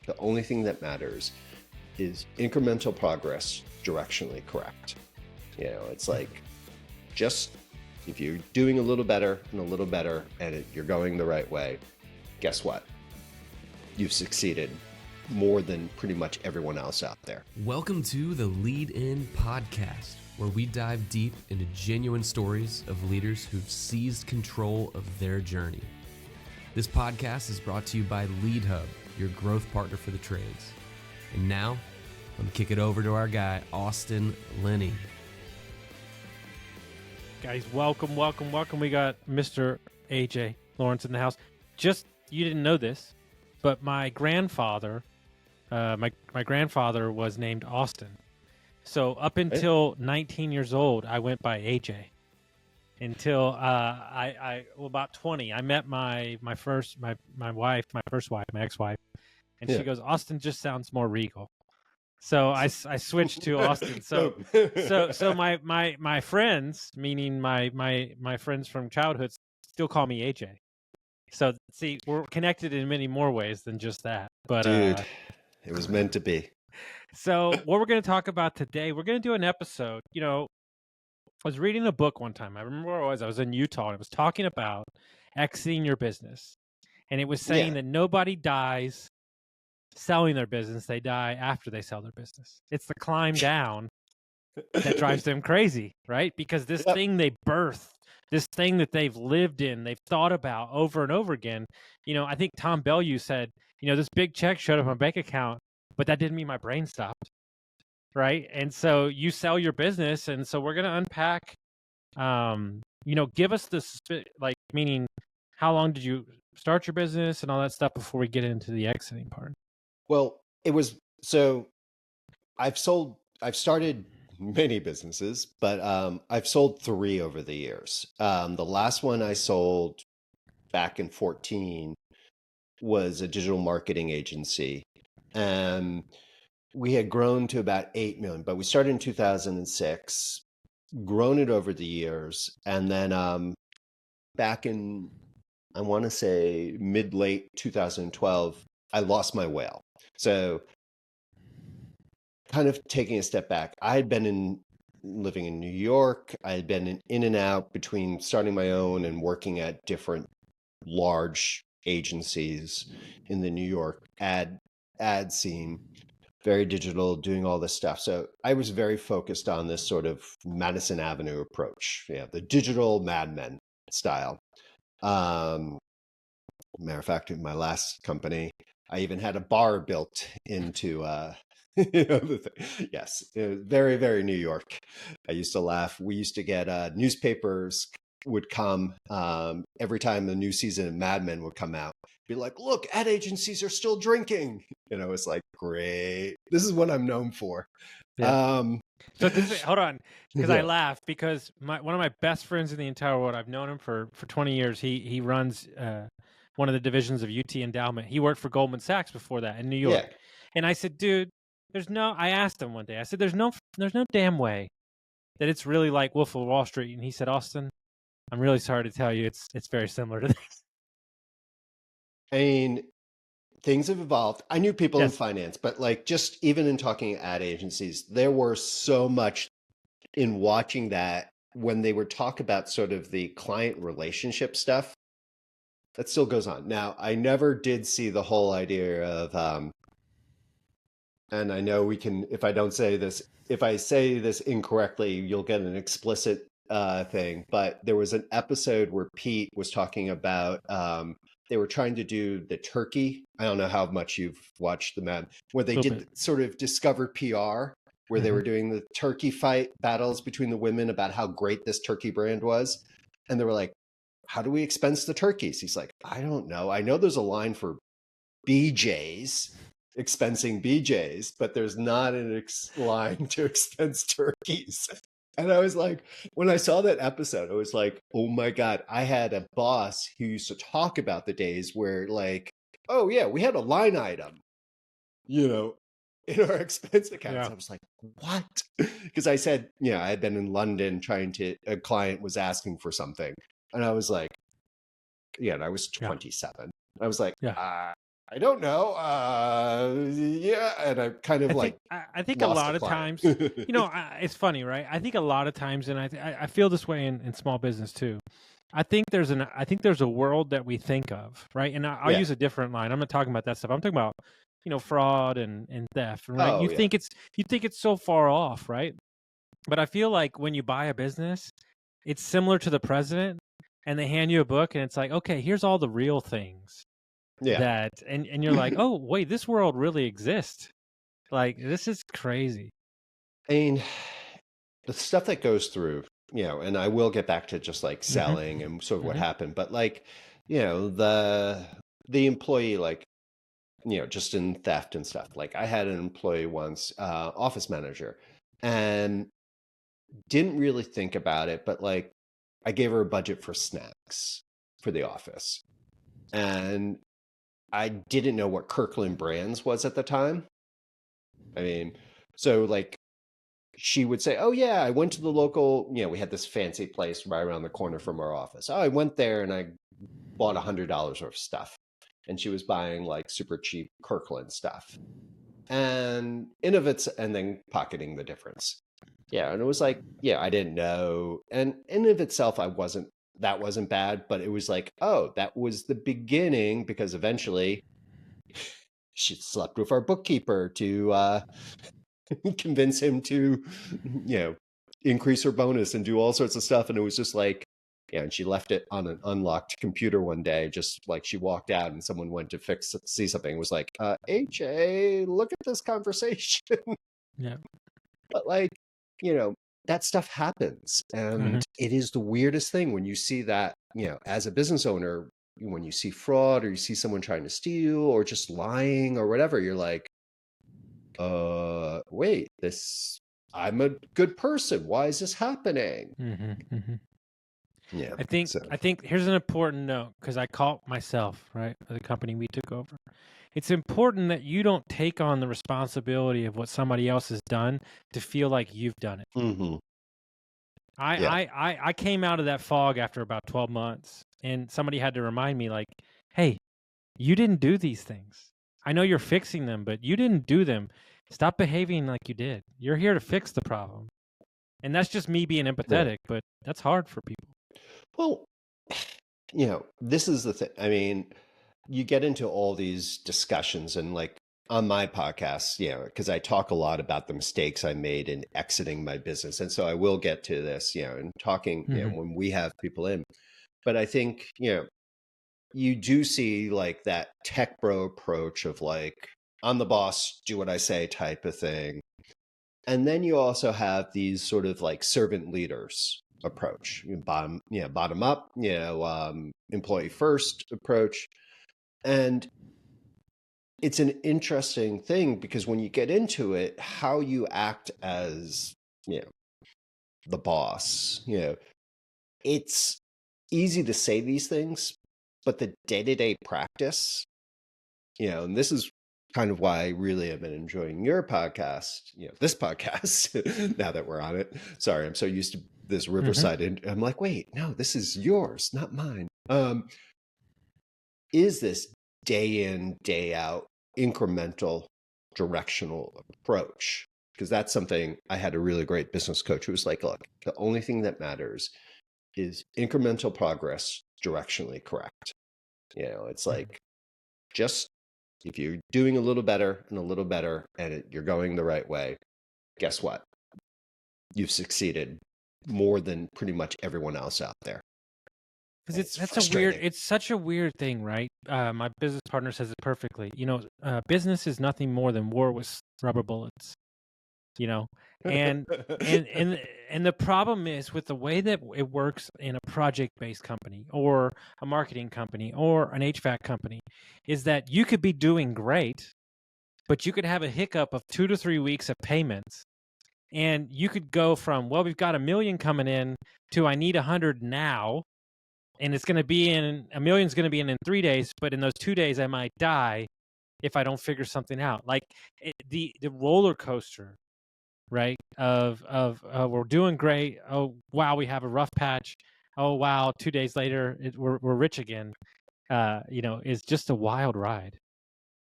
The only thing that matters is incremental progress directionally correct. It's like, just if you're doing a little better and you're going the right way, guess what? You've succeeded more than pretty much everyone else out there. Welcome to the Lead In Podcast, where we dive deep into genuine stories of leaders who've seized control of their journey. This podcast is brought to you by Lead Hub, your growth partner for the trades. And now, let me kick it over to our guy, Austin Linney. Guys, welcome. We got Mr. AJ Lawrence in the house. You didn't know this, but my grandfather, my grandfather was named Austin. So up until 19 years old, I went by AJ. Until about 20, I met my ex-wife, and she goes, Austin just sounds more regal. So I switched to Austin. So my friends, meaning my friends from childhood, still call me AJ. So see, we're connected in many more ways than just that. But dude, it was meant to be. So what we're going to talk about today, we're going to do an episode. I was reading a book one time. I remember where I was. I was in Utah, and it was talking about exiting your business. And it was saying that nobody dies selling their business. They die after they sell their business. It's the climb down that drives them crazy, right? Because this thing they birthed, this thing that they've lived in, they've thought about over and over again. I think Tom Bellew said, this big check showed up on my bank account, but that didn't mean my brain stopped. Right. And so you sell your business. And so we're going to unpack, give us this, meaning how long did you start your business and all that stuff before we get into the exiting part? Well, I've started many businesses, but I've sold 3 over the years. The last one I sold back in 2014 was a digital marketing agency. And we had grown to about 8 million, but we started in 2006, grown it over the years. And then back in, I want to say late 2012, I lost my whale. So kind of taking a step back, I had been living in New York. I had been in and out between starting my own and working at different large agencies in the New York ad scene. Very digital, doing all this stuff. So I was very focused on this sort of Madison Avenue approach, the digital Mad Men style. Matter of fact, in my last company, I even had a bar built into the thing. Yes, very, very New York. I used to laugh. We used to get newspapers would come every time the new season of Mad Men would come out. Be like, look, ad agencies are still drinking. It's like, great. This is what I'm known for. Yeah. So hold on, because I laugh because one of my best friends in the entire world, I've known him for 20 years. He runs one of the divisions of UT Endowment. He worked for Goldman Sachs before that in New York. Yeah. And I said, dude, I asked him one day, I said, there's no damn way that it's really like Wolf of Wall Street. And he said, Austin, I'm really sorry to tell you, it's very similar to this. I mean, things have evolved. I knew people in finance, but just even in talking ad agencies, there were so much in watching that when they would talk about sort of the client relationship stuff, that still goes on. Now, I never did see the whole idea of, and I know if I say this incorrectly, you'll get an explicit thing, but there was an episode where Pete was talking about, they were trying to do the turkey. I don't know how much you've watched the Mad, where they did sort of Discover PR, where they were doing the turkey fight battles between the women about how great this turkey brand was. And they were like, how do we expense the turkeys? He's like, I don't know. I know there's a line for BJs, expensing BJs, but there's not a line to expense turkeys. And I was like, when I saw that episode, I was like, oh my God, I had a boss who used to talk about the days where oh yeah, we had a line item, in our expense accounts. Yeah. I was like, what? Because I said, I had been in London a client was asking for something. And I was like, and I was 27. I was like, I don't know. Yeah. And I kind of like I think a lost a lot of client. times, it's funny, right? I think a lot of times, and I feel this way in small business too. I think there's a world that we think of, right? And I'll Yeah. use a different line. I'm not talking about that stuff. I'm talking about, fraud and theft, right? Oh, yeah. You think it's so far off, right? But I feel like when you buy a business, it's similar to the president, and they hand you a book, and it's like, okay, here's all the real things Yeah. and you're like, oh wait, this world really exists. Like, this is crazy. I mean, the stuff that goes through, and I will get back to just like Hmm. selling and sort of what Hmm. happened, but like, the employee, like, just in theft and stuff. Like I had an employee once, office manager, and didn't really think about it, but like I gave her a budget for snacks for the office. And I didn't know what Kirkland Brands was at the time. I mean, so like she would say, "Oh yeah, I went to the local, we had this fancy place right around the corner from our office. Oh, I went there and I bought $100 worth of stuff." And she was buying like super cheap Kirkland stuff. And and then pocketing the difference. Yeah, and it was like, yeah, I didn't know. And in of itself, that wasn't bad, but it was like, oh, that was the beginning, because eventually she slept with our bookkeeper to convince him to, increase her bonus and do all sorts of stuff. And it was just like, yeah, and she left it on an unlocked computer one day, just like she walked out and someone went to see something. It was like, HA, look at this conversation. Yeah. But like, that stuff happens. Hmm. And it is the weirdest thing when you see that, as a business owner, when you see fraud or you see someone trying to steal or just lying or whatever, you're like, wait, I'm a good person. Why is this happening? Hmm. Hmm. Yeah. So, I think here's an important note, because I caught myself, right, for the company we took over. It's important that you don't take on the responsibility of what somebody else has done to feel like you've done it. hmm I, yeah. I came out of that fog after about 12 months, and somebody had to remind me, like, hey, you didn't do these things. I know you're fixing them, but you didn't do them. Stop behaving like you did. You're here to fix the problem. And that's just me being Yeah. empathetic, but that's hard for people. Well, this is the thing. I mean, you get into all these discussions and like on my podcast, because I talk a lot about the mistakes I made in exiting my business. And so I will get to this, and talking, Hmm. when we have people in. But I think, you do see like that tech bro approach of like, I'm the boss, do what I say type of thing. And then you also have these sort of like servant leaders approach, bottom up, employee first approach. And it's an interesting thing because when you get into it, how you act as, the boss, it's easy to say these things, but the day-to-day practice, and this is kind of why I really have been enjoying your podcast, this podcast, now that we're on it. Sorry, I'm so used to this Hmm. Riverside. And I'm like, wait, no, this is yours, not mine. Is this day in, day out, incremental, directional approach? Because that's something I had a really great business coach who was like, look, the only thing that matters is incremental progress, directionally correct. It's like, just if you're doing a little better and a little better and you're going the right way, guess what? You've succeeded more than pretty much everyone else out there. Because And it's frustrating. it's such a weird thing, right? My business partner says it perfectly. Business is nothing more than war with rubber bullets. You know, and and and and the problem is with the way that it works in a project-based company or a marketing company or an HVAC company, is that you could be doing great, but you could have a hiccup of 2 to 3 weeks of payments, and you could go from, well, we've got 1 million coming in, to I need 100 now, and it's going to be in, 1 million's going to be in 3 days, but in those 2 days I might die if I don't figure something out. Like, the roller coaster, right? Of we're doing great. Oh wow, we have a rough patch. Oh wow, 2 days later we're rich again. Is just a wild ride.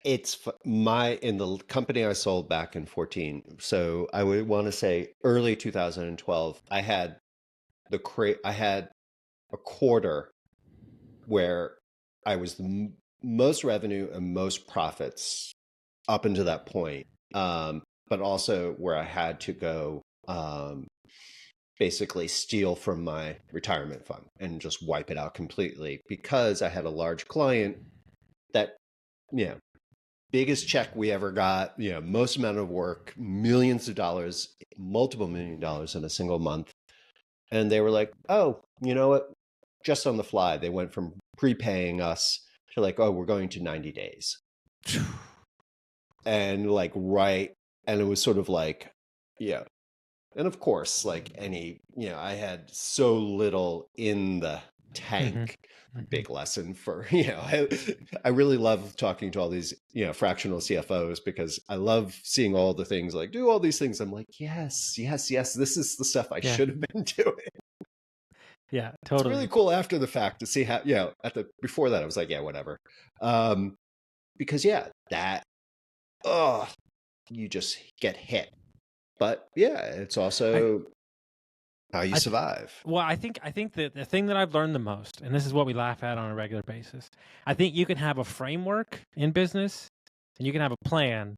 in the company I sold back in 14. So I would want to say early 2012, I had a quarter where I was the most revenue and most profits up until that point. But also where I had to go, basically steal from my retirement fund and just wipe it out completely because I had a large client that, you know, biggest check we ever got, most amount of work, millions of dollars, multiple $1 million in a single month. And they were like, oh, you know what? Just on the fly, they went from prepaying us to like, oh, we're going to 90 days. And like, right. And it was sort of like, yeah. And of course, like I had so little in the tank. Big lesson for, I really love talking to all these, fractional CFOs because I love seeing all the things like do all these things. I'm like, yes, yes, yes. This is the stuff I should have been doing. Yeah, It's totally. really cool after the fact to see how, before that, I was like, yeah, whatever. Because you just get hit. But yeah, it's also how you survive. I think that the thing that I've learned the most, and this is what we laugh at on a regular basis, I think you can have a framework in business and you can have a plan,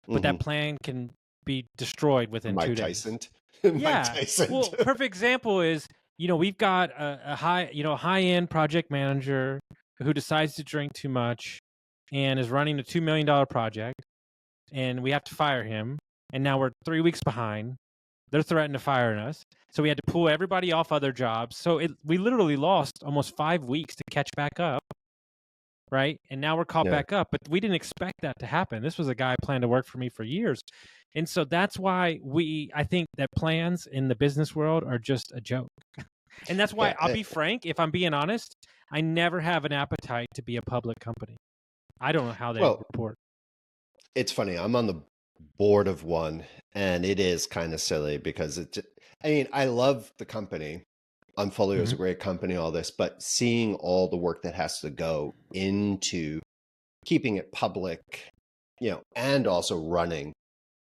but that plan can be destroyed within Mike 2 Tyson. days. Mike Tyson. Well, perfect example is, we've got a high-end project manager who decides to drink too much and is running a $2 million project, and we have to fire him, and now we're 3 weeks behind. They're threatening to fire us. So we had to pull everybody off other jobs. So we literally lost almost 5 weeks to catch back up, right? And now we're caught back up. But we didn't expect that to happen. This was a guy planned to work for me for years. And so that's why I think that plans in the business world are just a joke. And that's why I'll be frank, if I'm being honest, I never have an appetite to be a public company. I don't know how they report. It's funny. I'm on the board of one, and it is kind of silly because I love the company. Unfolio is a great company, all this, but seeing all the work that has to go into keeping it public, and also running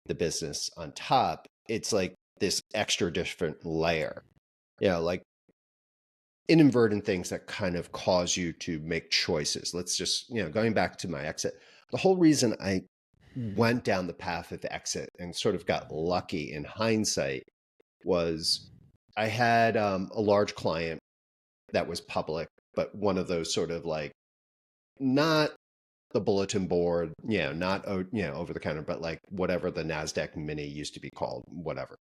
the business on top, it's like this extra different layer, like inadvertent things that kind of cause you to make choices. Let's just, going back to my exit, the whole reason I went down the path of exit and sort of got lucky in hindsight was I had a large client that was public, but one of those sort of like not the bulletin board, not over the counter, but like whatever the NASDAQ mini used to be called, whatever,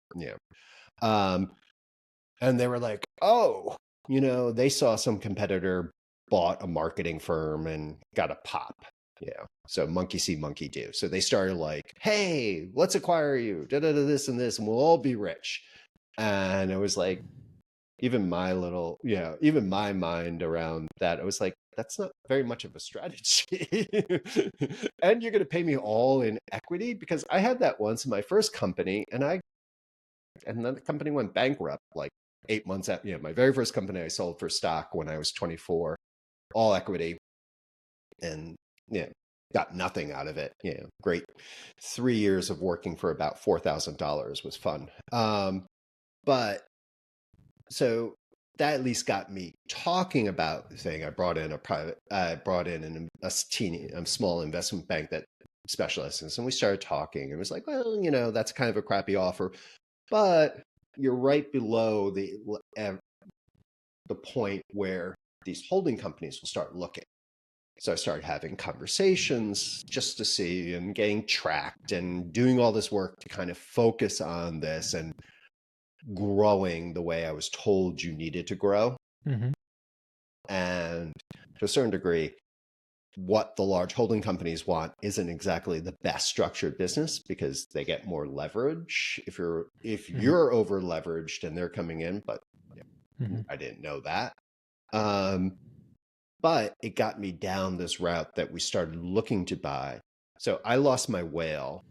and they were like, oh, they saw some competitor bought a marketing firm and got a pop. So monkey see, monkey do. So they started like, hey, let's acquire you, this and this, and we'll all be rich. And it was like, even my mind around that, it was like, that's not very much of a strategy. And you're going to pay me all in equity? Because I had that once in my first company, and then the company went bankrupt like 8 months after, my very first company I sold for stock when I was 24, all equity. And got nothing out of it. Great 3 years of working for about $4,000 was fun. But so that at least got me talking about the thing. I brought in a small investment bank that specializes in this, and we started talking. It was like, well, that's kind of a crappy offer, but you're right below the point where these holding companies will start looking. So I started having conversations just to see and getting tracked and doing all this work to kind of focus on this and growing the way I was told you needed to grow. And to a certain degree, what the large holding companies want isn't exactly the best structured business because they get more leverage if you're over leveraged and they're coming in, but I didn't know that. But it got me down this route that we started looking to buy. So I lost my whale,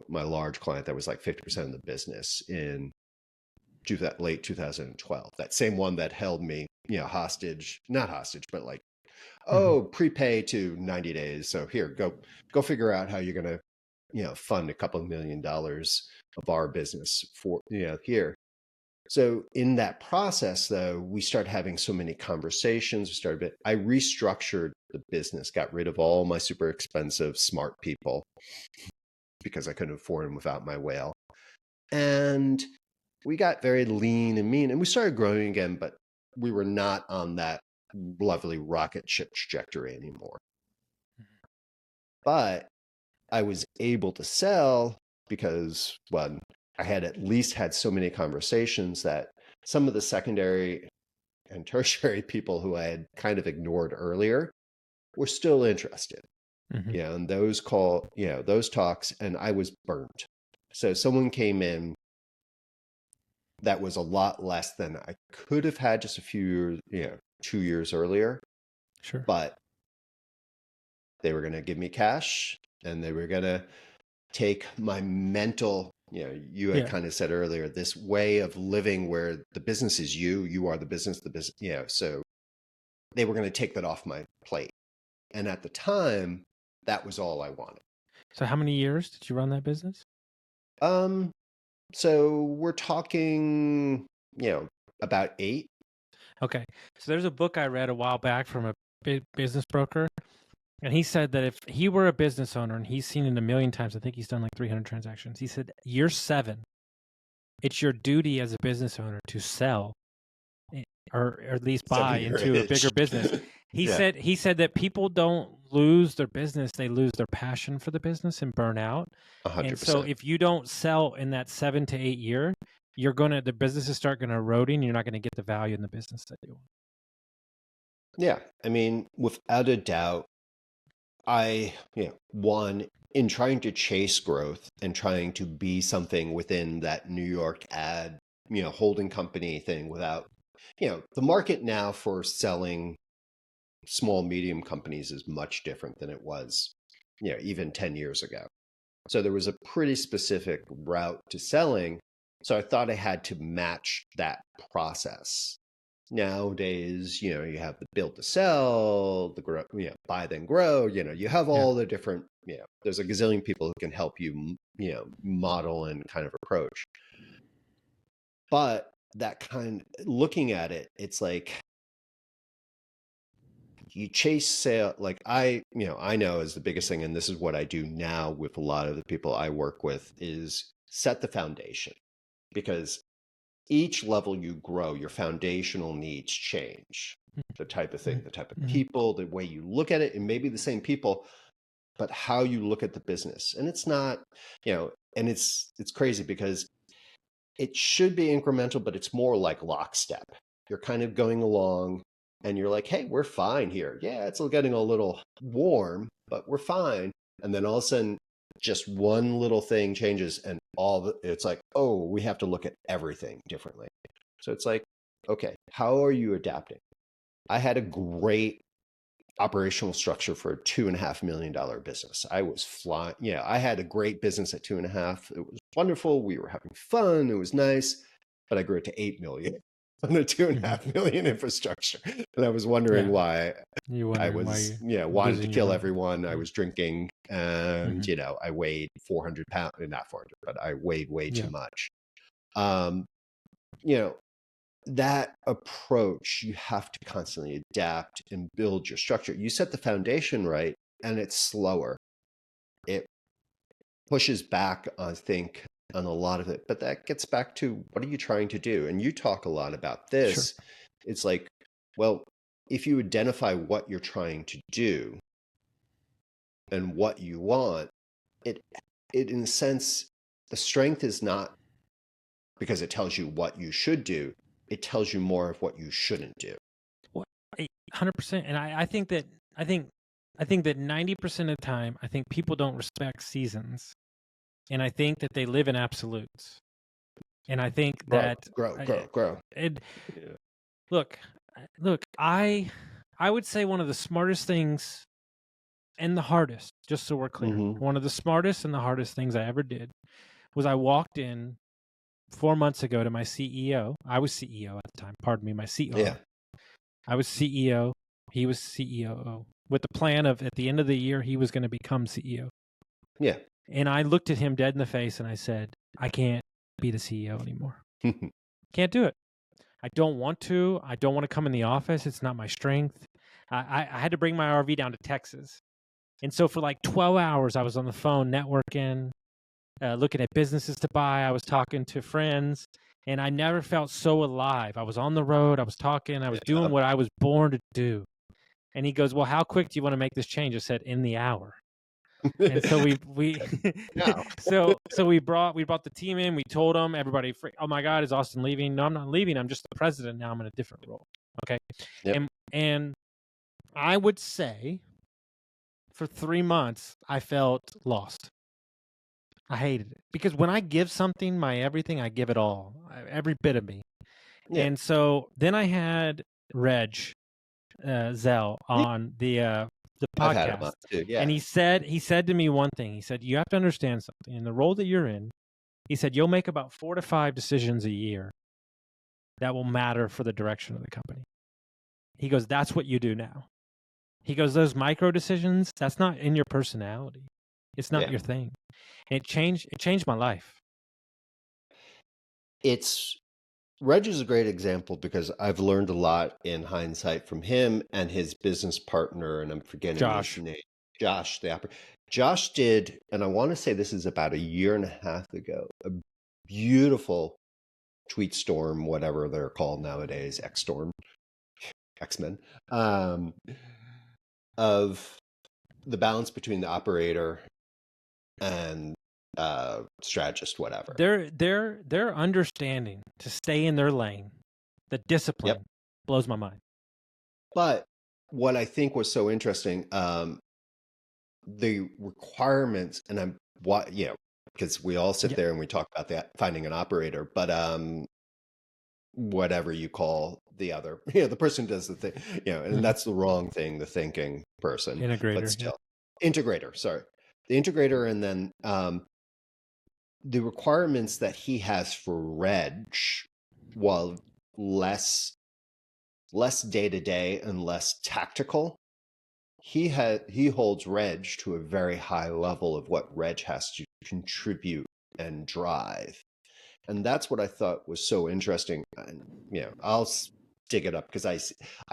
my large client that was like 50% of the business in late 2012. That same one that held me, hostage, not hostage, but like oh, prepay to 90 days. So here, go figure out how you're going to, fund a couple of $1 million of our business for, here. So in that process, though, we started having so many conversations. I restructured the business, got rid of all my super expensive smart people because I couldn't afford them without my whale. And we got very lean and mean, and we started growing again, but we were not on that lovely rocket ship trajectory anymore. But I was able to sell because, well, I had at least had so many conversations that some of the secondary and tertiary people who I had kind of ignored earlier were still interested. And those those talks, and I was burnt. So someone came in that was a lot less than I could have had just a few years, 2 years earlier. Sure. But they were going to give me cash, and they were going to take my mental, you had kind of said earlier, this way of living where the business is you are the business, so they were going to take that off my plate. And at the time, that was all I wanted. So how many years did you run that business? So we're talking, about 8. Okay. So there's a book I read a while back from a big business broker. And he said that if he were a business owner, and he's seen it a million times, I think he's done like 300 transactions. He said, year 7, it's your duty as a business owner to sell or at least buy into a bigger business. He said that people don't lose their business, they lose their passion for the business and burn out. 100%. And so if you don't sell in that 7 to 8 year, the businesses start going to eroding, and you're not going to get the value in the business that you want. Yeah. I mean, without a doubt, one, in trying to chase growth and trying to be something within that New York ad, holding company thing without, the market now for selling small, medium companies is much different than it was, even 10 years ago. So there was a pretty specific route to selling. So I thought I had to match that process. Nowadays, you have the build to sell, the grow, buy then grow, you have all the different, there's a gazillion people who can help you, model and kind of approach. But looking at it, it's like you chase sale. Like I know is the biggest thing. And this is what I do now with a lot of the people I work with is set the foundation, because each level you grow, your foundational needs change. The type of thing, the type of people, the way you look at it, and maybe the same people, but how you look at the business. And it's not, and it's crazy because it should be incremental, but it's more like lockstep. You're kind of going along and you're like, hey, we're fine here. Yeah, it's getting a little warm, but we're fine. And then all of a sudden, just one little thing changes, and it's like, oh, we have to look at everything differently. So it's like, okay, how are you adapting? I had a great operational structure for a $2.5 million business. I was flying. I had a great business at 2.5. It was wonderful. We were having fun. It was nice, but I grew it to 8 million on a 2.5 million infrastructure. And I was wondering why I was, wanted to kill everyone. I was drinking, and, I weighed 400 pounds, not 400, but I weighed way too much. That approach, you have to constantly adapt and build your structure. You set the foundation right, and it's slower. It pushes back, I think, on a lot of it. But that gets back to, what are you trying to do? And you talk a lot about this. Sure. It's like, well, if you identify what you're trying to do and what you want, it in a sense, the strength is not because it tells you what you should do. It tells you more of what you shouldn't do. 100%. And I think that 90% of the time, I think people don't respect seasons, and I think that they live in absolutes. And I think that grow. Look, I would say one of the smartest things and the hardest, just so we're clear, one of the smartest and the hardest things I ever did was I walked in 4 months ago to my CEO. I was CEO at the time. Pardon me, my COO. Yeah. I was CEO, He was CEO with the plan of at the end of the year, he was going to become CEO. Yeah. And I looked at him dead in the face and I said, I can't be the CEO anymore. Can't do it. I don't want to. I don't want to come in the office. It's not my strength. I had to bring my RV down to Texas. And so for like 12 hours, I was on the phone networking, looking at businesses to buy. I was talking to friends, and I never felt so alive. I was on the road. I was talking. I was doing what I was born to do. And he goes, well, how quick do you want to make this change? I said, in the hour. And so we No. so we brought the team in. We told them, everybody, oh my God, is Austin leaving? No, I'm not leaving. I'm just the president now. I'm in a different role. Okay. Yep. And I would say for 3 months, I felt lost. I hated it because when I give something my everything, I give it all, every bit of me. Yeah. And so then I had Reg Zell on the I've had him podcast, on too. Yeah. and he said to me one thing. He said, you have to understand something. In the role that you're in, he said, you'll make about 4 to 5 decisions a year that will matter for the direction of the company. He goes, that's what you do now. He goes, those micro decisions, that's not in your personality. It's not your thing. And it changed my life. Reg is a great example because I've learned a lot in hindsight from him and his business partner, and I'm forgetting his name. Josh, Josh did, and I want to say this is about 1.5 years ago, a beautiful tweet storm, whatever they're called nowadays, X-Storm, X-Men, of the balance between the operator and strategist, whatever. Their understanding to stay in their lane, the discipline blows my mind. But what I think was so interesting, the requirements, and because we all sit there and we talk about that finding an operator, but whatever you call the other, the person who does the thing, and that's the wrong thing, the thinking person, integrator, but still, integrator. Sorry, the integrator, and then the requirements that he has for Reg, while less day to day and less tactical, he holds Reg to a very high level of what Reg has to contribute and drive. And that's what I thought was so interesting. And, I'll dig it up because I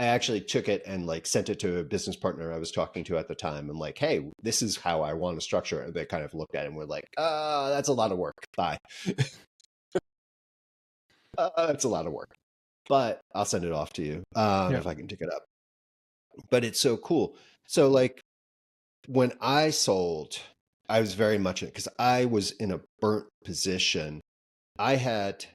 actually took it and sent it to a business partner I was talking to at the time. And hey, this is how I want to structure it. And they kind of looked at it and were like, that's a lot of work. Bye. That's a lot of work. But I'll send it off to you if I can dig it up. But it's so cool. So when I sold, I was very much in it because I was in a burnt position. I had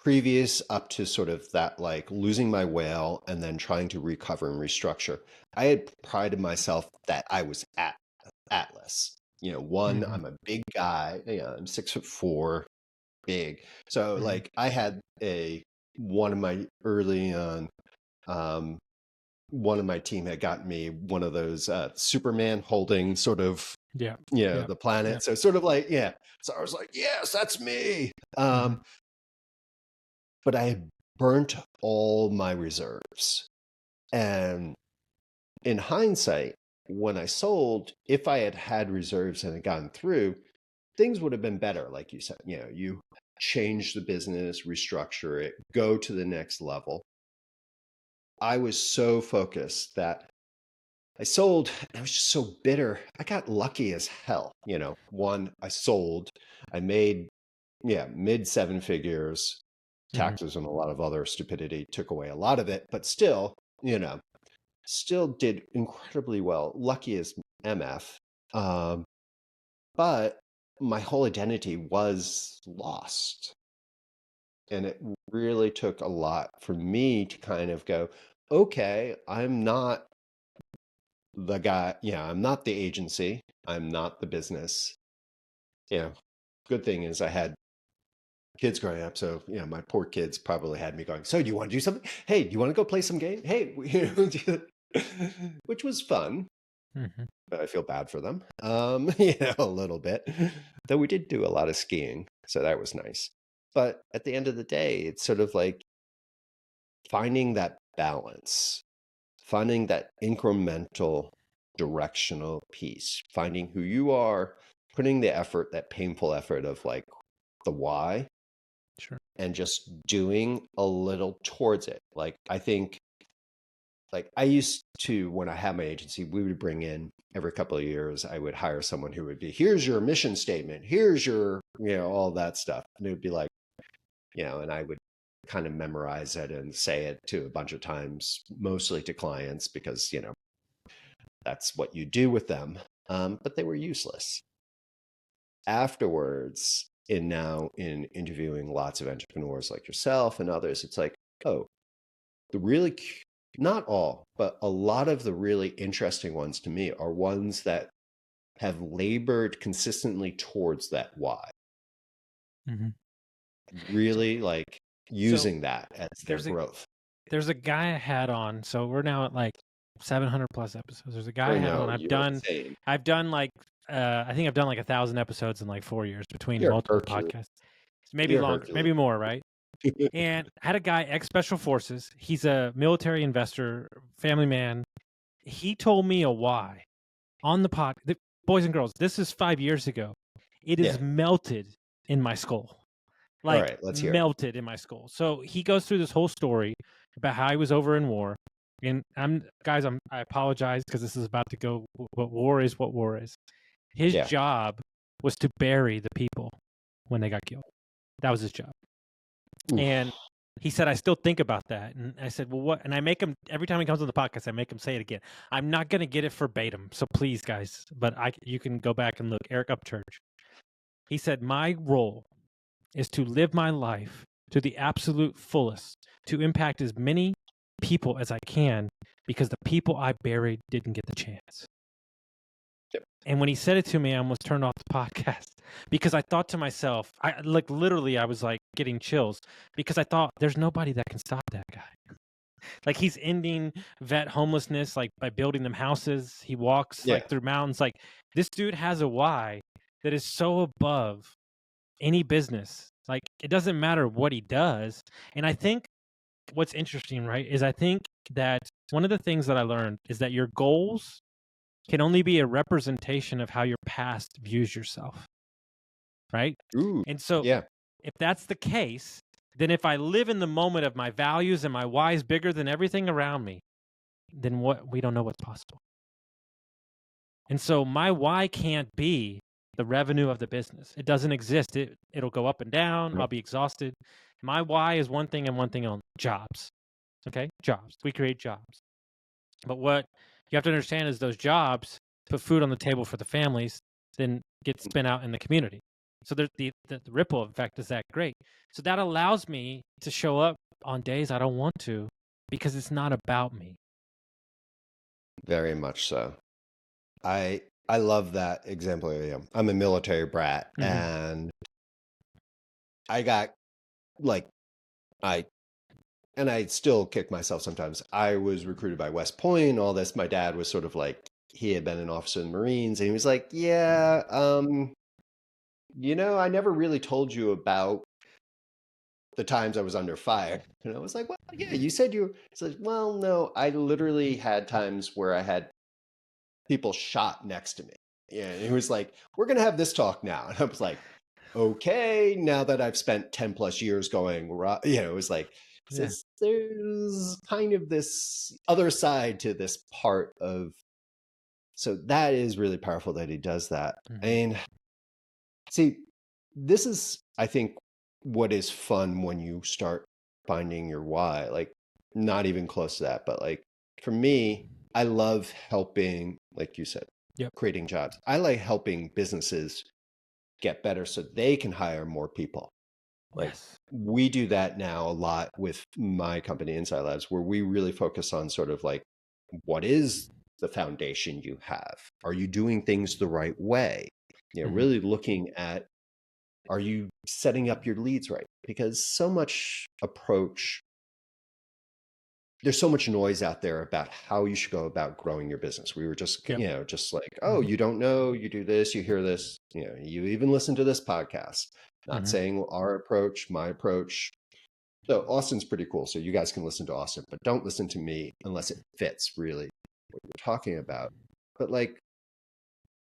previous up to sort of that losing my whale and then trying to recover and restructure. I had prided myself that I was at Atlas. I'm a big guy. I'm 6'4", big. So I had one of my early on, one of my team had gotten me one of those Superman holding sort of the planet. So sort of so I was like, yes, that's me. But I had burnt all my reserves. And in hindsight, when I sold, if I had had reserves and had gone through, things would have been better. Like you said, you change the business, restructure it, go to the next level. I was so focused that I sold, and I was just so bitter. I got lucky as hell. One, I sold, I made, mid 7 figures. Taxes and a lot of other stupidity took away a lot of it, but still, still did incredibly well. Lucky as MF. But my whole identity was lost. And it really took a lot for me to kind of go, okay, I'm not the guy. I'm not the agency. I'm not the business. Good thing is I had kids growing up. So, my poor kids probably had me going, so do you want to do something? Hey, do you want to go play some game? Hey, which was fun. But I feel bad for them, a little bit, though we did do a lot of skiing. So that was nice. But at the end of the day, it's sort of finding that balance, finding that incremental directional piece, finding who you are, putting the effort, that painful effort of like the why, Sure. and just doing a little towards it. Like, I think, like, I used to, when I had my agency, we would bring in every couple of years, I would hire someone who would be, here's your mission statement, here's your, all that stuff. And it would be like, and I would kind of memorize it and say it to a bunch of times, mostly to clients, because, that's what you do with them. But they were useless. Afterwards, in interviewing lots of entrepreneurs like yourself and others, it's like, oh, the really, not all, but a lot of the really interesting ones to me are ones that have labored consistently towards that why. Really like using that as their growth. There's a guy I had on, so we're now at like 700 plus episodes. There's a guy I had on. I've done like I think I've done like 1,000 episodes in like 4 years between multiple podcasts. Maybe longer, maybe more, right? And I had a guy, ex-Special Forces. He's a military investor, family man. He told me a why on the pod. Boys and girls, this is 5 years ago. It is melted in my skull. Like, all right, let's hear melted in my skull. So he goes through this whole story about how he was over in war. And I apologize because this is about to go. What war is. His job was to bury the people when they got killed. That was his job. Oof. And he said, I still think about that. And I said, well, what? And I make him, every time he comes on the podcast, I make him say it again. I'm not going to get it verbatim. So please, guys, but you can go back and look. Eric Upchurch. He said, my role is to live my life to the absolute fullest, to impact as many people as I can, because the people I buried didn't get the chance. Yep. And when he said it to me, I almost turned off the podcast because I thought to myself, I was like getting chills because I thought there's nobody that can stop that guy. Like, he's ending vet homelessness, like by building them houses. He walks like through mountains. Like, this dude has a why that is so above any business. Like, it doesn't matter what he does. And I think what's interesting, right, is I think that one of the things that I learned is that your goals can only be a representation of how your past views yourself, right? Ooh, and so if that's the case, then if I live in the moment of my values and my why is bigger than everything around me, then we don't know what's possible. And so my why can't be the revenue of the business. It doesn't exist. It'll go up and down. I'll be exhausted. My why is one thing and one thing only: jobs. Okay? Jobs. We create jobs. But what you have to understand is those jobs put food on the table for the families, then get spent out in the community. So the ripple effect is that great. So that allows me to show up on days I don't want to because it's not about me. Very much so. I love that example. I'm a military brat, and I got I still kick myself sometimes. I was recruited by West Point, all this. My dad was sort of like, he had been an officer in the Marines, and he was like, I never really told you about the times I was under fire. And I was like, well, yeah, you said you. It's like, well, no, I literally had times where I had people shot next to me. Yeah, and he was like, we're going to have this talk now. And I was like, okay, now that I've spent 10 plus years going, it was like, there's kind of this other side to this part of, so that is really powerful that he does that. And see, this is, I think, what is fun when you start finding your why, like not even close to that, but like for me, I love helping, like you said, creating jobs. I like helping businesses get better so they can hire more people. Like we do that now a lot with my company, Insight Labs, where we really focus on sort of like, what is the foundation you have? Are you doing things the right way? Really looking at, are you setting up your leads right? Because so much there's so much noise out there about how you should go about growing your business. We were just, just like, oh, you don't know, you do this, you hear this, you even listen to this podcast. Not saying our approach, my approach, So Austin's pretty cool. So you guys can listen to Austin, but don't listen to me unless it fits really what you're talking about. But like,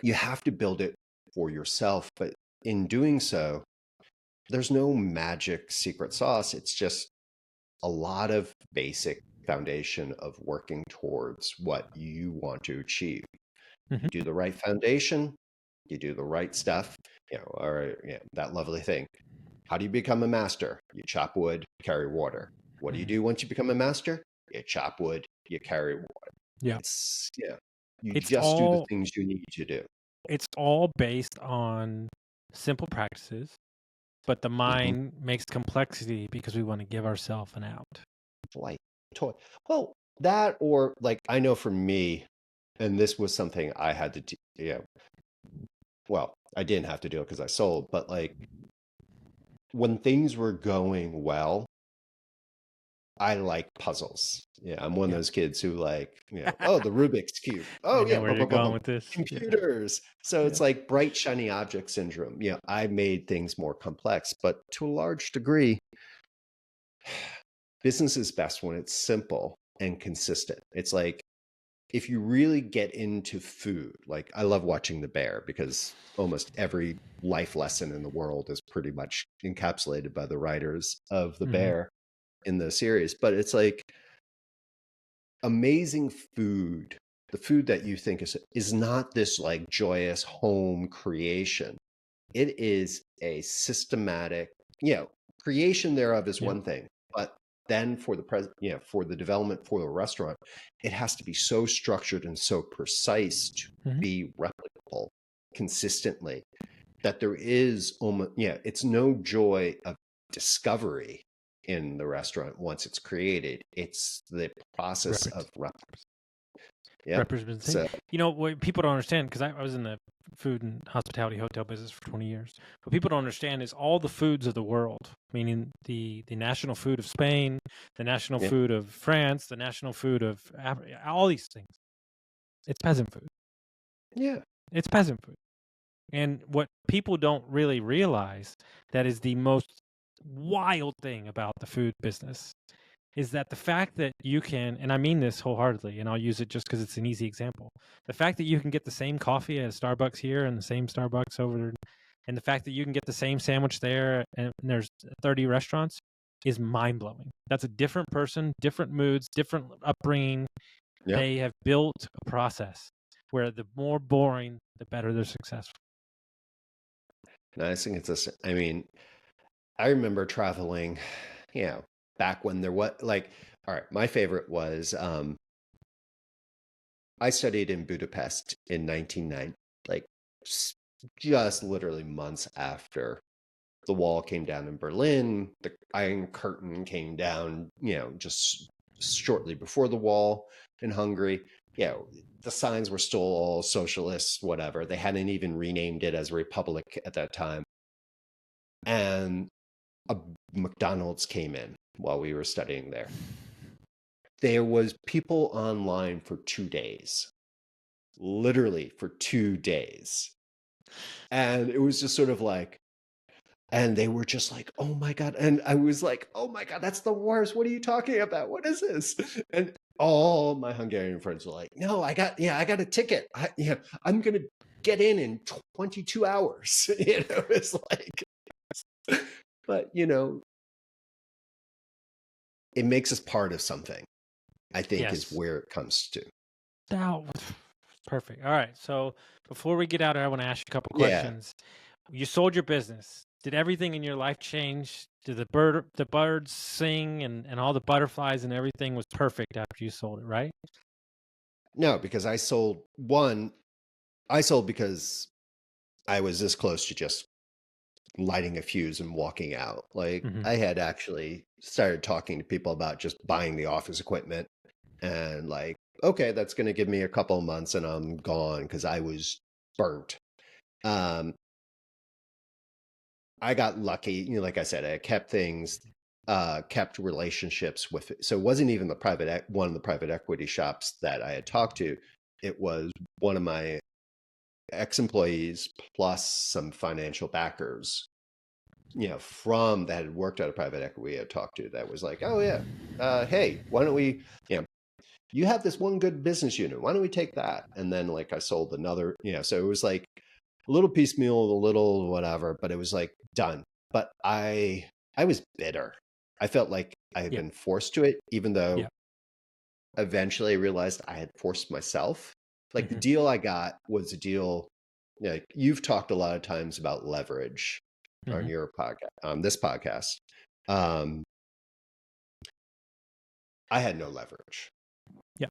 you have to build it for yourself. But in doing so, there's no magic secret sauce. It's just a lot of basic foundation of working towards what you want to achieve. Mhm. You do the right foundation, you do the right stuff, or that lovely thing. How do you become a master? You chop wood, carry water. What do you Mhm. do once you become a master? You chop wood, you carry water. Yeah. You It's just do the all things you need to do. it's all based on simple practices, but the Mhm. mind makes complexity because we want to give ourselves an out. Like toy. Well, that or like I know for me, and this was something I had to do. Yeah, well, I didn't have to do it because I sold, but like when things were going well, I like puzzles. Yeah, I'm one of Yeah. those kids who like, oh, the Rubik's Cube. I Oh, know yeah, where bum, you're bum, bum, going bum. with this. Yeah. Computers. So Yeah. it's like bright, shiny object syndrome. I made things more complex, but to a large degree, business is best when it's simple and consistent. It's like if you really get into food, like I love watching The Bear because almost every life lesson in the world is pretty much encapsulated by the writers of The Mhm. Bear in the series. But it's like amazing food, the food that you think is not this like joyous home creation. It is a systematic, creation thereof is Yeah. one thing, but then for the for the development for the restaurant, it has to be so structured and so precise to Mhm. be replicable consistently that there is almost, it's no joy of discovery in the restaurant once it's created. It's the process of Representation. So What people don't understand, because I was in the food and hospitality hotel business for 20 years. What people don't understand is all the foods of the world, meaning the national food of Spain, the national yeah, food of France, the national food of all these things. It's peasant food. yeah, It's peasant food. And what people don't really realize that is the most wild thing about the food business is that the fact that you can, and I mean this wholeheartedly, and I'll use it just because it's an easy example. The fact that you can get the same coffee at a Starbucks here and the same Starbucks over there, and the fact that you can get the same sandwich there and there's 30 restaurants is mind blowing. That's a different person, different moods, different upbringing. yeah. They have built a process where the more boring, the better they're successful. No, I think it's this. I mean, I remember traveling, back when there was like, all right, my favorite was I studied in Budapest in 1990, like just literally months after the wall came down in Berlin, the Iron Curtain came down, just shortly before the wall in Hungary. The signs were still all socialist, whatever. They hadn't even renamed it as Republic at that time. And a McDonald's came in while we were studying there. There was people online for 2 days, literally for 2 days. And it was just sort of like, and they were just like, oh my God. And I was like, oh my God, that's the worst. What are you talking about? What is this? And all my Hungarian friends were like, no, I got a ticket. I'm going to get in 22 hours. It's like, but it makes us part of something, I think, is Yes. where it comes to. Now, perfect. All right. So before we get out, I want to ask you a couple Yeah. questions. You sold your business. Did everything in your life change? Did the birds sing and all the butterflies and everything was perfect after you sold it, right? No, because I sold because I was this close to just lighting a fuse and walking out. Like Mm-hmm. I had actually started talking to people about just buying the office equipment and like, okay, that's going to give me a couple of months and I'm gone because I was burnt. Um, I got lucky, like I said, I kept things, kept relationships with it. So it wasn't even one of the private equity shops that I had talked to. It was one of my ex-employees plus some financial backers from that had worked at a private equity we had talked to that was like, oh yeah, hey, why don't we, you have this one good business unit, why don't we take that? And then like I sold another, so it was like a little piecemeal, a little whatever, but it was like done. But I was bitter. I felt like I had been forced to it, even though eventually I realized I had forced myself. Like the deal I got was a deal, like you've talked a lot of times about leverage on your podcast, on this podcast. I had no leverage. Yeah.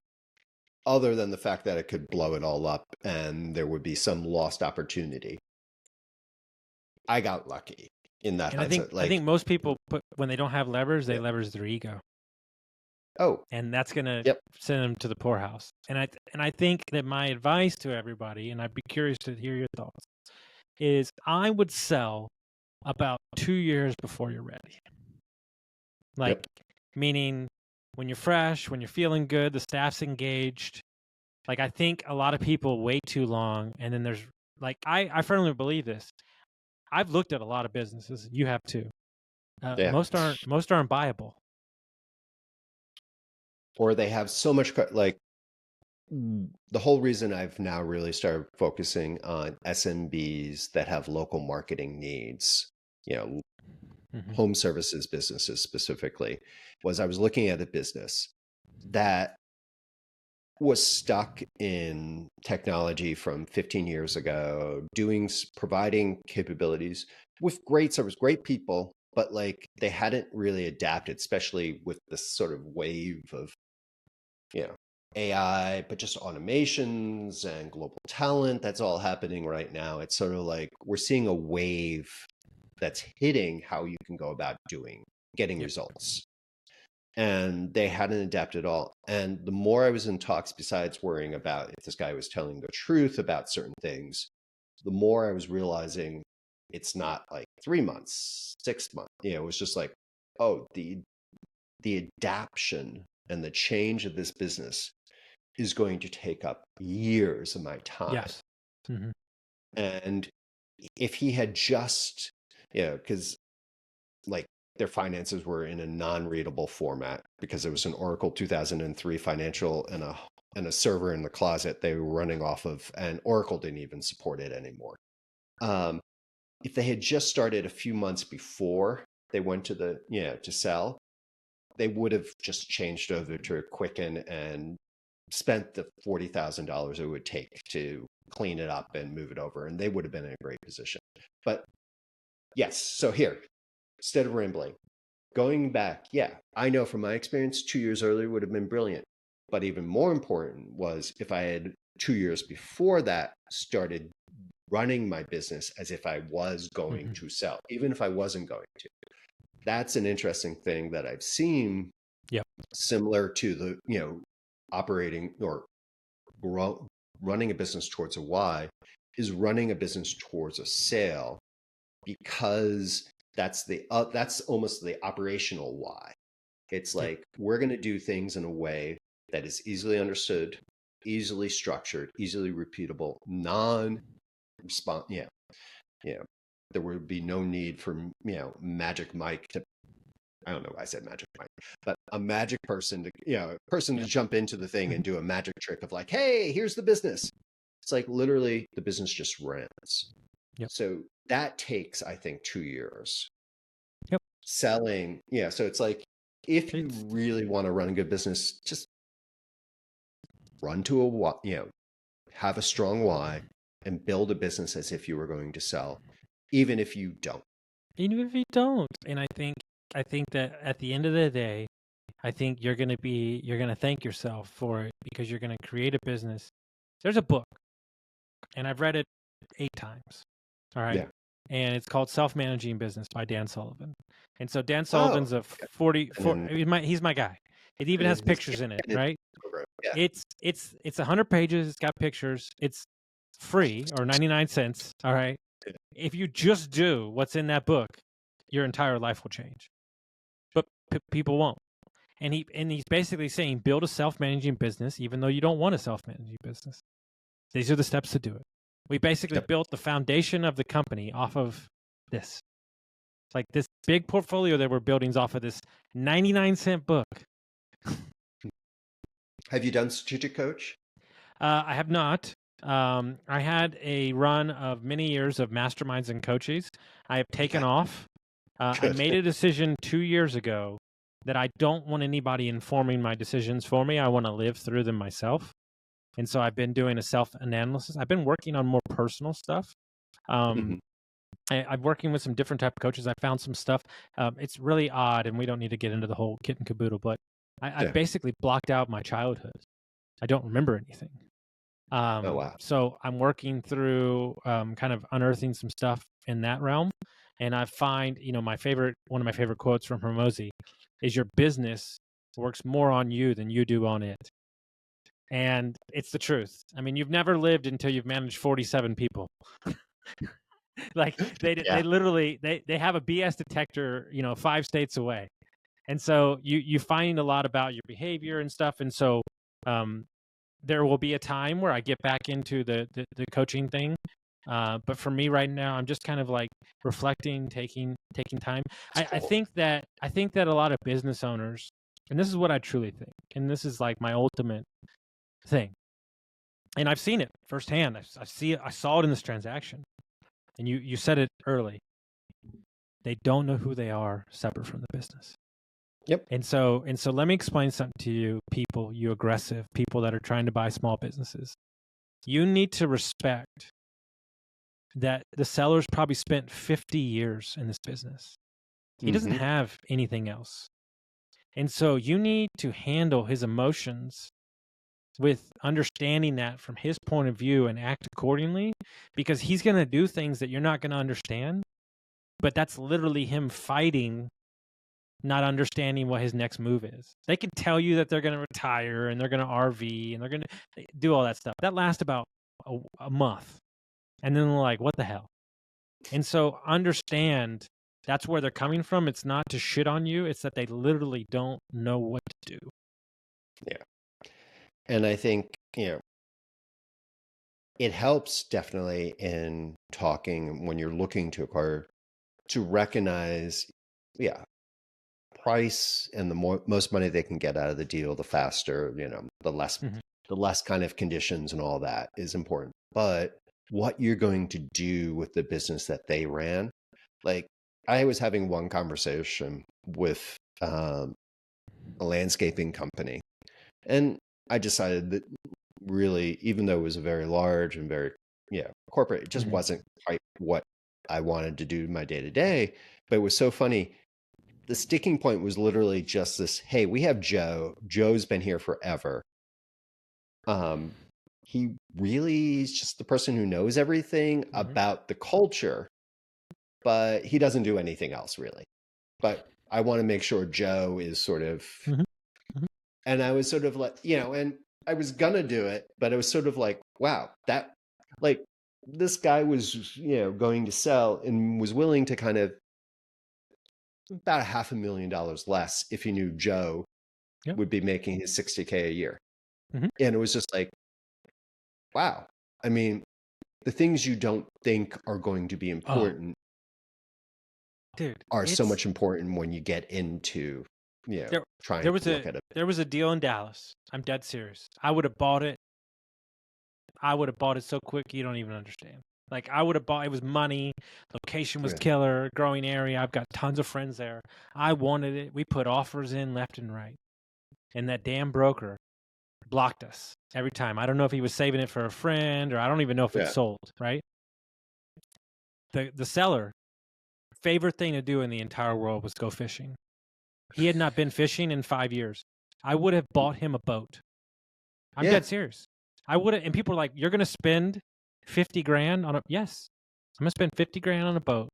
Other than the fact that it could blow it all up and there would be some lost opportunity. I got lucky in that. And I think most people when they don't have leverage, they leverage their ego. Oh. And that's going to send them to the poorhouse. And I think that my advice to everybody, and I'd be curious to hear your thoughts, is I would sell about 2 years before you're ready. Like, meaning when you're fresh, when you're feeling good, the staff's engaged. Like, I think a lot of people wait too long. And then there's like, I firmly believe this. I've looked at a lot of businesses. You have too. Most aren't buyable. Or they have so much, like the whole reason I've now really started focusing on SMBs that have local marketing needs, home services businesses specifically, was I was looking at a business that was stuck in technology from 15 years ago, providing capabilities with great service, great people, but like they hadn't really adapted, especially with this sort of wave of, AI, but just automations and global talent that's all happening right now. It's sort of like we're seeing a wave that's hitting how you can go about getting results. And they hadn't adapted at all. And the more I was in talks, besides worrying about if this guy was telling the truth about certain things, the more I was realizing it's not like 3 months, 6 months. It was just like, oh, the adaption and the change of this business is going to take up years of my time. Yes. And if he had just, because like their finances were in a non-readable format because it was an Oracle 2003 financial and a server in the closet they were running off of, and Oracle didn't even support it anymore. If they had just started a few months before they went to to sell, they would have just changed over to Quicken and spent the $40,000 it would take to clean it up and move it over, and they would have been in a great position. But yes, so here, instead of rambling, going back, I know from my experience, 2 years earlier would have been brilliant. But even more important was if I had 2 years before that started running my business as if I was going to sell, even if I wasn't going to. That's an interesting thing that I've seen, similar to the, operating or running a business towards a why, is running a business towards a sale, because that's almost the operational why. It's like we're going to do things in a way that is easily understood, easily structured, easily repeatable, non-response. There would be no need for Magic Mike to, I don't know why I said Magic Mike, but a magic person to jump into the thing and do a magic trick of like, hey, here's the business. It's like literally the business just runs. So that takes, I think, 2 years. Selling, so it's like if you really want to run a good business, just run to have a strong why and build a business as if you were going to sell, even if you don't. And I think that at the end of the day, I think you're going to thank yourself for it, because you're going to create a business. There's a book, and I've read it 8 times. All right. Yeah. And it's called Self-Managing Business by Dan Sullivan. And so Dan Sullivan's he's my guy. It even has pictures in it, right? Yeah. It's 100 pages. It's got pictures. It's free, or 99 cents. All right. If you just do what's in that book, your entire life will change. But people won't. And he's basically saying, build a self-managing business, even though you don't want a self-managing business. These are the steps to do it. We basically built the foundation of the company off of this. Like this big portfolio that we're building is off of this 99-cent book. Have you done strategic coach? I have not. I had a run of many years of masterminds and coaches. I have taken Yeah. off. I Good. made a decision 2 years ago that I don't want anybody informing my decisions for me. I want to live through them myself. And so I've been doing a self-analysis. I've been working on more personal stuff. Mhm. I'm working with some different type of coaches. I found some stuff. It's really odd, and we don't need to get into the whole kit and caboodle, but I've Yeah. basically blocked out my childhood. I don't remember anything. Oh, wow. So I'm working through kind of unearthing some stuff in that realm. And I find, one of my favorite quotes from Hormozy is your business works more on you than you do on it. And it's the truth. I mean, you've never lived until you've managed 47 people. Like they Yeah. literally, they have a BS detector, 5 states away. And so you find a lot about your behavior and stuff. And so, there will be a time where I get back into the coaching thing. But for me right now, I'm just kind of like reflecting, taking time. I Cool. think that a lot of business owners, and this is what I truly think, and this is like my ultimate thing, and I've seen it firsthand. I saw it in this transaction, and you said it early. They don't know who they are separate from the business. Yep. And so let me explain something to you, people, you aggressive people that are trying to buy small businesses. You need to respect that the seller's probably spent 50 years in this business. He doesn't Mhm. have anything else. And so you need to handle his emotions with understanding that from his point of view and act accordingly, because he's going to do things that you're not going to understand. But that's literally him fighting, not understanding what his next move is. They can tell you that they're going to retire and they're going to RV and they're going to do all that stuff. That lasts about a month. And then they're like, what the hell? And so understand that's where they're coming from. It's not to shit on you. It's that they literally don't know what to do. Yeah. And I think, it helps definitely in talking when you're looking to acquire to recognize, yeah, price and the most money they can get out of the deal, the faster, Mm-hmm. the less kind of conditions and all that is important. But what you're going to do with the business that they ran, like I was having one conversation with a landscaping company, and I decided that really, even though it was a very large and very, corporate, it just Mm-hmm. wasn't quite what I wanted to do my day to day. But it was so funny. The sticking point was literally just this, hey, we have Joe. Joe's been here forever. He really is just the person who knows everything about the culture, but he doesn't do anything else really. But I want to make sure Joe is sort of, Mm-hmm. and I was sort of like, and I was gonna do it, but it was sort of like, wow, that like this guy was, going to sell and was willing to kind of about $500,000 less if he knew Joe Yep. would be making his 60K a year. Mm-hmm. And it was just like, wow. I mean, the things you don't think are going to be important Dude, are so much important when you get into, trying there to look at it. there was a deal in Dallas. I'm dead serious. I would have bought it. I would have bought it so quick you don't even understand. Like I would have bought it. Was money. Location was Yeah. killer. Growing area. I've got tons of friends there. I wanted it. We put offers in left and right, and that damn broker blocked us every time. I don't know if he was saving it for a friend, or I don't even know if it Yeah. sold. Right. The seller, favorite thing to do in the entire world was go fishing. He had not been fishing in 5 years. I would have bought him a boat. I'm Yeah. dead serious. I would have, and people are like, you're going to spend 50 grand on a, yes, I'm going to spend 50 grand on a boat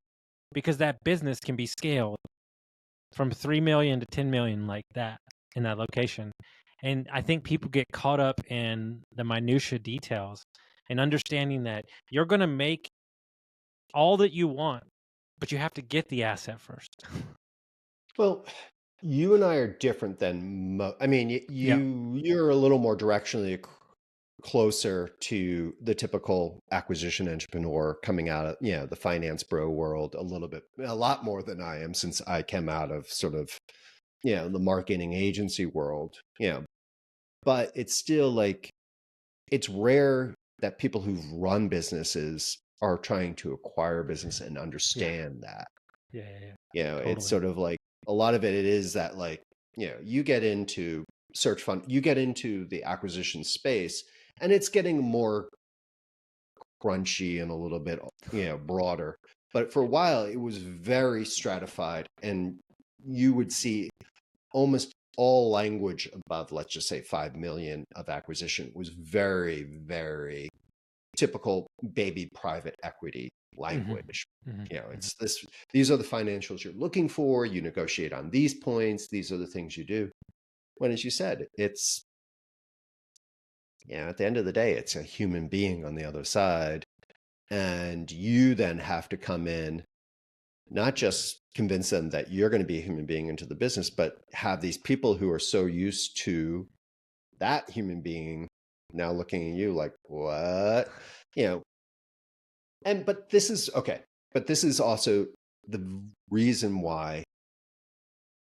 because that business can be scaled from 3 million to 10 million like that in that location. And I think people get caught up in the minutia details and understanding that you're going to make all that you want, but you have to get the asset first. Well, you and I are different than I mean, Yeah. you're a little more directionally closer to the typical acquisition entrepreneur coming out of, the finance bro world a lot more than I am, since I came out of sort of, the marketing agency world, but it's still like, it's rare that people who've run businesses are trying to acquire business and understand that. Yeah. It's Totally. sort of like, a lot of it is that, like, you get into search fund, you get into the acquisition space, and it's getting more crunchy and a little bit, broader. But for a while, it was very stratified, and you would see almost all language above, let's just say 5 million of acquisition, was very, very typical baby private equity language. It's this, these are the financials you're looking for. You negotiate on these points. These are the things you do. When, as you said, it's, at the end of the day, it's a human being on the other side. And you then have to come in, not just convince them that you're going to be a human being into the business, but have these people who are so used to that human being now looking at you like, what? But this is okay. But this is also the reason why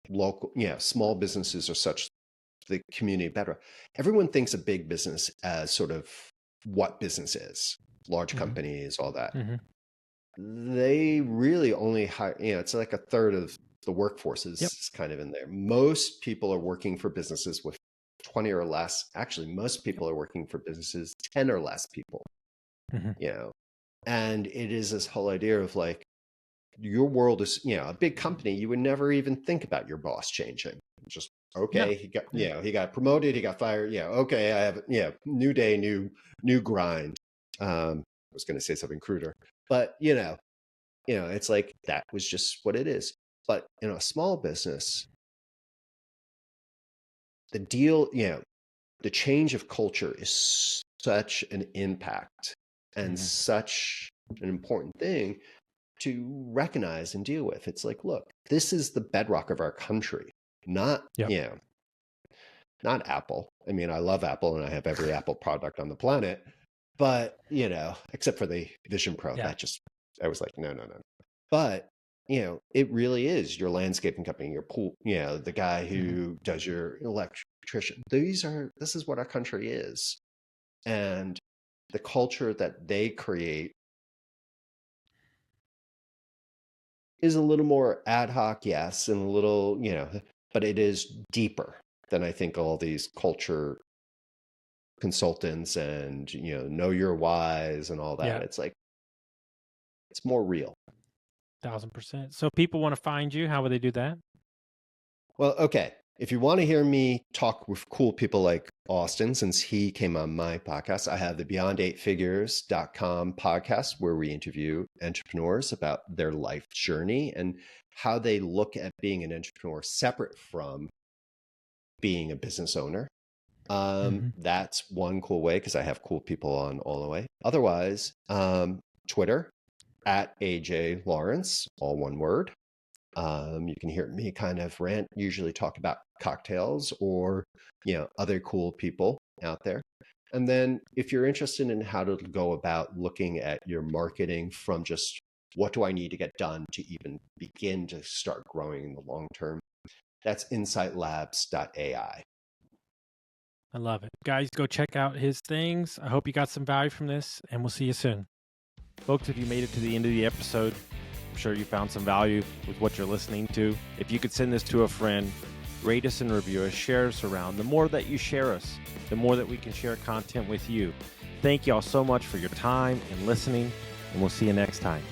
small businesses are such the community better. Everyone thinks of big business as sort of what business is, large companies, all that. They really only hire, it's like a third of the workforce is kind of in there. Most people are working for businesses with 20 or less. Actually, most people are working for businesses 10 or less people, and it is this whole idea of like, your world is, a big company, you would never even think about your boss changing. Just, okay, he got, he got promoted, he got fired. Okay, I have, new day, new grind. I was going to say something cruder, but it's like, that was just what it is. But in a small business, the deal, the change of culture is such an impact and such an important thing to recognize and deal with. It's like, look, this is the bedrock of our country, not, not Apple. I mean, I love Apple and I have every Apple product on the planet, but, except for the Vision Pro, I was like, no. But, it really is your landscaping company, your pool, the guy who does your electrician. This is what our country is. And the culture that they create is a little more ad hoc, yes, and a little, but it is deeper than I think all these culture consultants and, know your whys and all that. Yeah. It's like, it's more real. 1000%. So people want to find you. How would they do that? Well, okay. If you want to hear me talk with cool people like Austin, since he came on my podcast, I have the beyond8figures.com podcast where we interview entrepreneurs about their life journey and how they look at being an entrepreneur separate from being a business owner. That's one cool way, because I have cool people on all the way. Otherwise, Twitter at AJ Lawrence, all one word. You can hear me kind of rant, usually talk about cocktails or, other cool people out there. And then if you're interested in how to go about looking at your marketing from just what do I need to get done to even begin to start growing in the long term, that's insightlabs.ai. I love it. Guys, go check out his things. I hope you got some value from this, and we'll see you soon. Folks, if you made it to the end of the episode, I'm sure you found some value with what you're listening to. If you could send this to a friend, rate us and review us, share us around. The more that you share us, the more that we can share content with you. Thank you all so much for your time and listening, and we'll see you next time.